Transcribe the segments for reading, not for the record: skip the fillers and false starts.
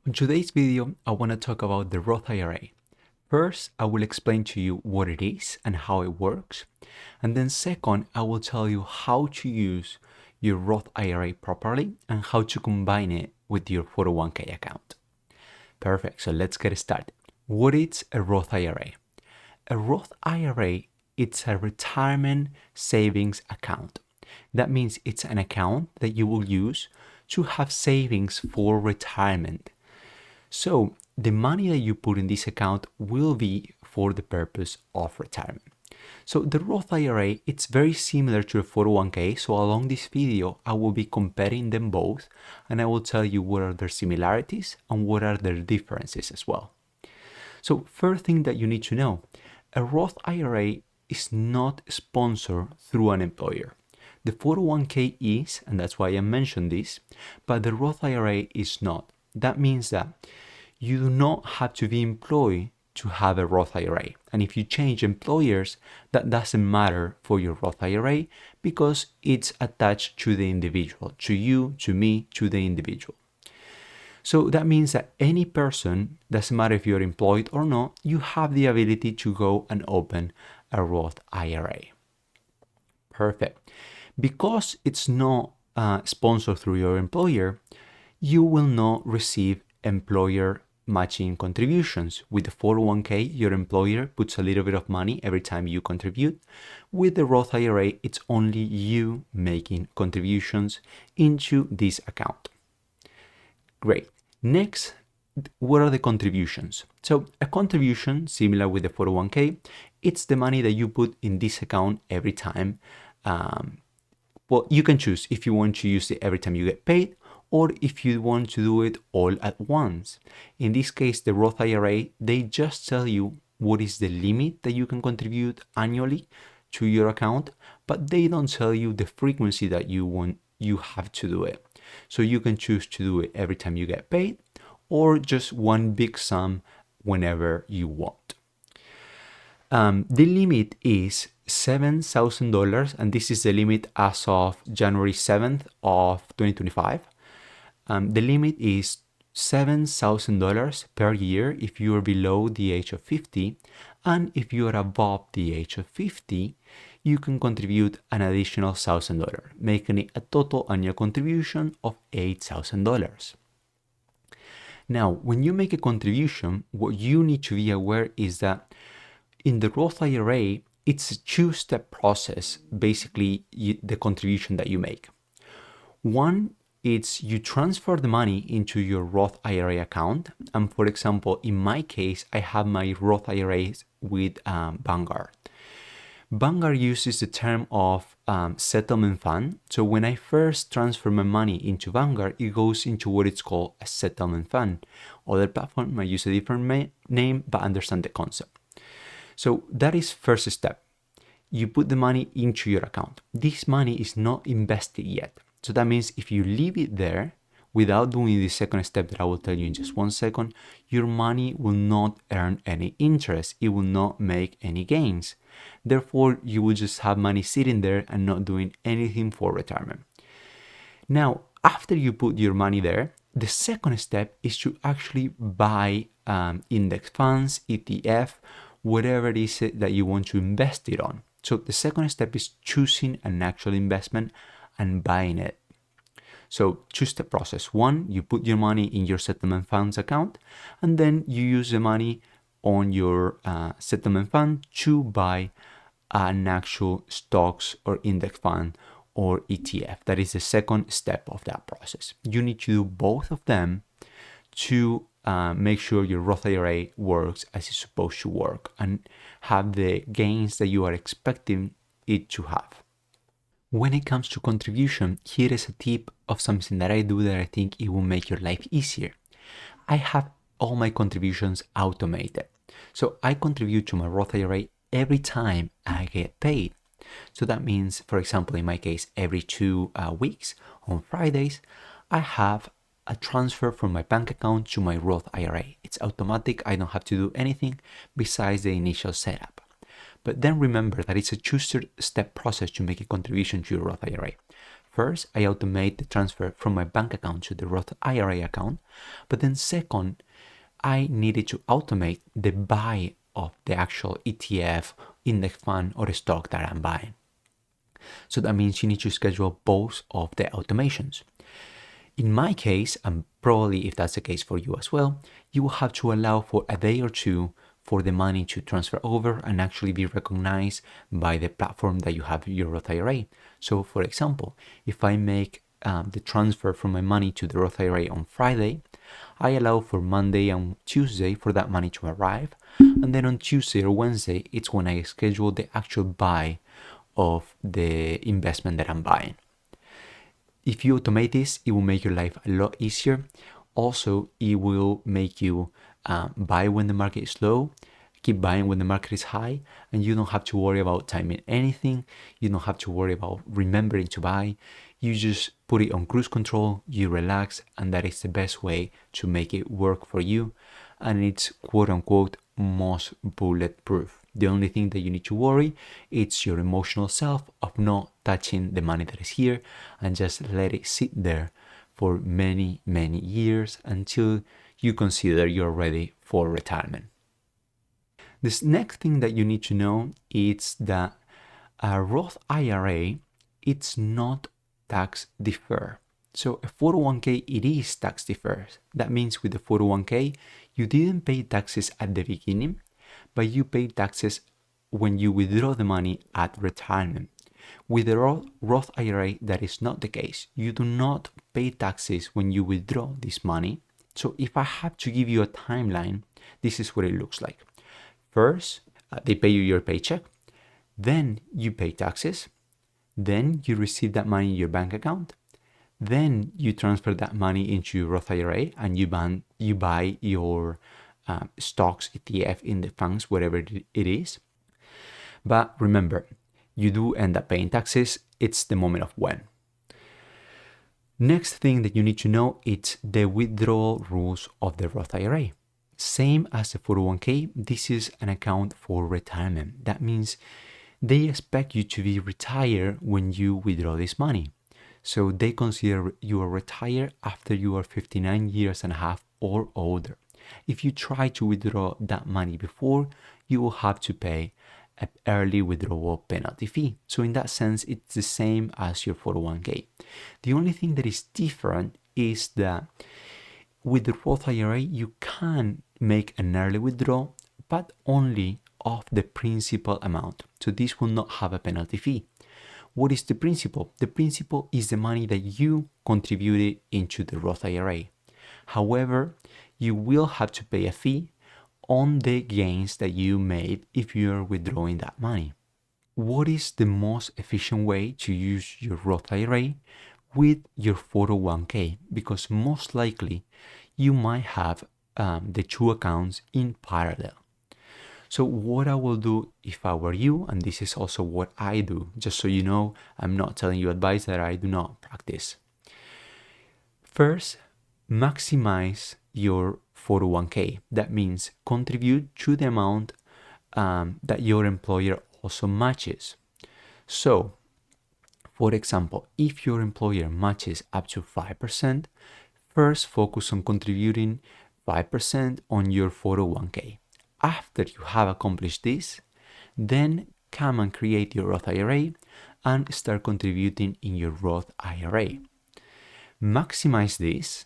On today's video, I want to talk about the Roth IRA. First, I will explain to you what it is and how it works. And then second, I will tell you how to use your Roth IRA properly and how to combine it with your 401k account. Perfect, so let's get started. What is a Roth IRA? A Roth IRA, it's a retirement savings account. That means it's an account that you will use to have savings for retirement. So the money that you put in this account will be for the purpose of retirement. So the Roth IRA, it's very similar to a 401k. So along this video, I will be comparing them both and I will tell you what are their similarities and what are their differences as well. So first thing that you need to know, a Roth IRA is not sponsored through an employer. The 401k is, and that's why I mentioned this, but the Roth IRA is not. That means that you do not have to be employed to have a Roth IRA. And if you change employers, that doesn't matter for your Roth IRA because it's attached to the individual, to you, to me, to the individual. So that means that any person, doesn't matter if you're employed or not, you have the ability to go and open a Roth IRA. Perfect. Because it's not sponsored through your employer, you will not receive employer matching contributions. With the 401k, your employer puts a little bit of money every time you contribute. With the Roth IRA, it's only you making contributions into this account. Great. Next, what are the contributions? So a contribution, similar with the 401k, it's the money that you put in this account every time. Well, you can choose if you want to use it every time you get paid or if you want to do it all at once. In this case, the Roth IRA, they just tell you what is the limit that you can contribute annually to your account, but they don't tell you the frequency that you have to do it. So you can choose to do it every time you get paid or just one big sum whenever you want. The limit is $7,000, and this is the limit as of January 7th of 2025. The limit is $7,000 per year if you are below the age of 50, and if you are above the age of 50, you can contribute an additional $1,000, making it a total annual contribution of $8,000. Now, when you make a contribution, what you need to be aware is that in the Roth IRA, it's a two-step process, basically the contribution that you make. One, it's you transfer the money into your Roth IRA account. And for example, in my case, I have my Roth IRAs with Vanguard. Vanguard uses the term of settlement fund. So when I first transfer my money into Vanguard, it goes into what it's called a settlement fund. Other platforms might use a different name, but understand the concept. So that is first step. You put the money into your account. This money is not invested yet. So that means if you leave it there without doing the second step that I will tell you in just 1 second, your money will not earn any interest. It will not make any gains. Therefore, you will just have money sitting there and not doing anything for retirement. Now, after you put your money there, the second step is to actually buy index funds, ETF, whatever it is that you want to invest it on. So the second step is choosing an actual investment and buying it. So two-step process. One, you put your money in your settlement funds account, and then you use the money on your settlement fund to buy an actual stocks or index fund or ETF. That is the second step of that process. You need to do both of them to make sure your Roth IRA works as it's supposed to work and have the gains that you are expecting it to have. When it comes to contribution, here is a tip of something that I do that I think it will make your life easier. I have all my contributions automated. So I contribute to my Roth IRA every time I get paid. So that means, for example, in my case, every 2 weeks on Fridays, I have a transfer from my bank account to my Roth IRA. It's automatic. I don't have to do anything besides the initial setup. But then remember that it's a two-step process to make a contribution to your Roth IRA. first, I automate the transfer from my bank account to the Roth IRA account, but then second, I needed to automate the buy of the actual ETF, index fund, or stock that I'm buying. So that means you need to schedule both of the automations. In my case, and probably if that's the case for you as well, you will have to allow for a day or two for the money to transfer over and actually be recognized by the platform that you have your Roth IRA. So for example, if I make the transfer from my money to the Roth IRA on Friday, I allow for Monday and Tuesday for that money to arrive, and then on Tuesday or Wednesday, it's when I schedule the actual buy of the investment that I'm buying. If you automate this, it will make your life a lot easier. Also, it will make you buy when the market is low, keep buying when the market is high, and you don't have to worry about timing anything. You don't have to worry about remembering to buy. You just put it on cruise control, you relax, and that is the best way to make it work for you. And it's quote unquote most bulletproof. The only thing that you need to worry is your emotional self of not touching the money that is here and just let it sit there for many, many years until you consider you're ready for retirement. This next thing that you need to know is that a Roth IRA, it's not tax deferred. So a 401k, it is tax deferred. That means with the 401k, you didn't pay taxes at the beginning, but you pay taxes when you withdraw the money at retirement. With the Roth IRA, that is not the case. You do not pay taxes when you withdraw this money. So if I have to give you a timeline, this is what it looks like. First, they pay you your paycheck. Then you pay taxes. Then you receive that money in your bank account. Then you transfer that money into your Roth IRA and you buy your stocks, ETF, index funds, whatever it is. But remember, you do end up paying taxes. It's the moment of when. Next thing that you need to know is the withdrawal rules of the Roth IRA. Same as the 401k, this is an account for retirement. That means they expect you to be retired when you withdraw this money. So they consider you are retired after you are 59 years and a half or older. If you try to withdraw that money before, you will have to pay an early withdrawal penalty fee. So in that sense, it's the same as your 401k. The only thing that is different is that with the Roth IRA, you can make an early withdrawal, but only of the principal amount. So this will not have a penalty fee. What is the principal? The principal is the money that you contributed into the Roth IRA. However, you will have to pay a fee on the gains that you made if you are withdrawing that money. What is the most efficient way to use your Roth IRA with your 401k? Because most likely you might have the two accounts in parallel. So what I will do if I were you, and this is also what I do, just so you know, I'm not telling you advice that I do not practice. First, maximize your 401k. That means contribute to the amount that your employer also matches. So, for example, if your employer matches up to 5%, first focus on contributing 5% on your 401k. After you have accomplished this, then come and create your Roth IRA and start contributing in your Roth IRA. Maximize this,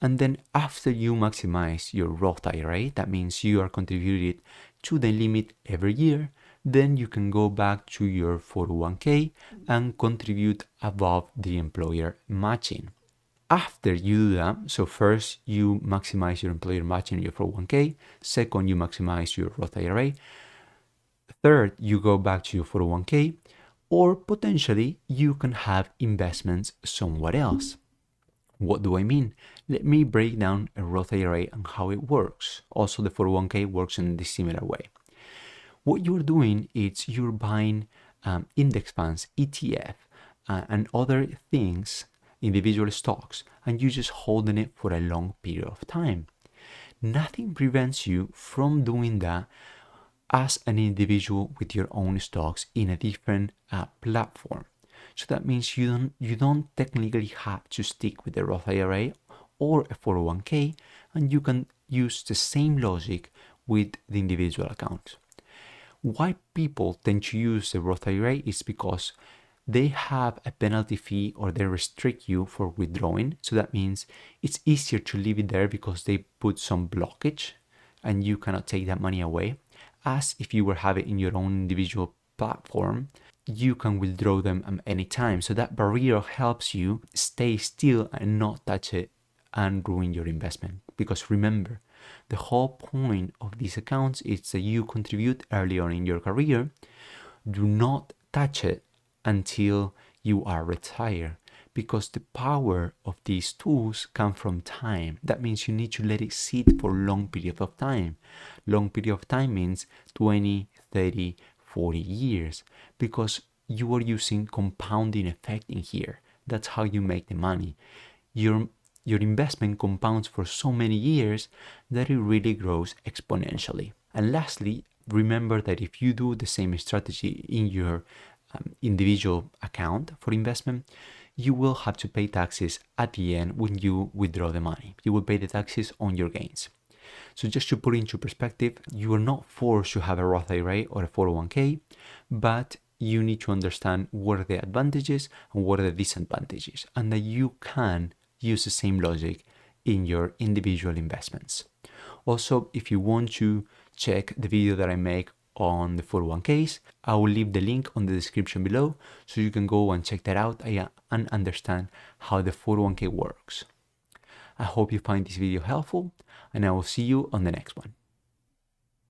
and then after you maximize your Roth IRA, that means you are contributed to the limit every year, then you can go back to your 401k and contribute above the employer matching. After you do that, so first you maximize your employer matching in your 401k, second you maximize your Roth IRA, third you go back to your 401k, or potentially you can have investments somewhere else. What do I mean? Let me break down a Roth IRA and how it works. Also the 401k works in this similar way. What you're doing is you're buying index funds, ETF, and other things, individual stocks, and you just holding it for a long period of time. Nothing prevents you from doing that as an individual with your own stocks in a different platform. So that means you don't technically have to stick with the Roth IRA or a 401k, and you can use the same logic with the individual accounts. Why people tend to use the Roth IRA is because they have a penalty fee or they restrict you for withdrawing. So that means it's easier to leave it there because they put some blockage and you cannot take that money away. As if you were having in your own individual platform, you can withdraw them at any time. So that barrier helps you stay still and not touch it and ruin your investment. Because remember, the whole point of these accounts is that you contribute early on in your career. Do not touch it until you are retired, because the power of these tools come from time. That means you need to let it sit for long period of time. Long period of time means 20, 30, 40 years, because you are using compounding effect in here. That's how you make the money. Your investment compounds for so many years that it really grows exponentially. And lastly, remember that if you do the same strategy in your individual account for investment, you will have to pay taxes at the end when you withdraw the money. You will pay the taxes on your gains. So just to put into perspective, you are not forced to have a Roth IRA or a 401k, but you need to understand what are the advantages and what are the disadvantages, and that you can use the same logic in your individual investments. Also, if you want to check the video that I make on the 401ks, I will leave the link on the description below so you can go and check that out and understand how the 401k works. I hope you find this video helpful, and I will see you on the next one.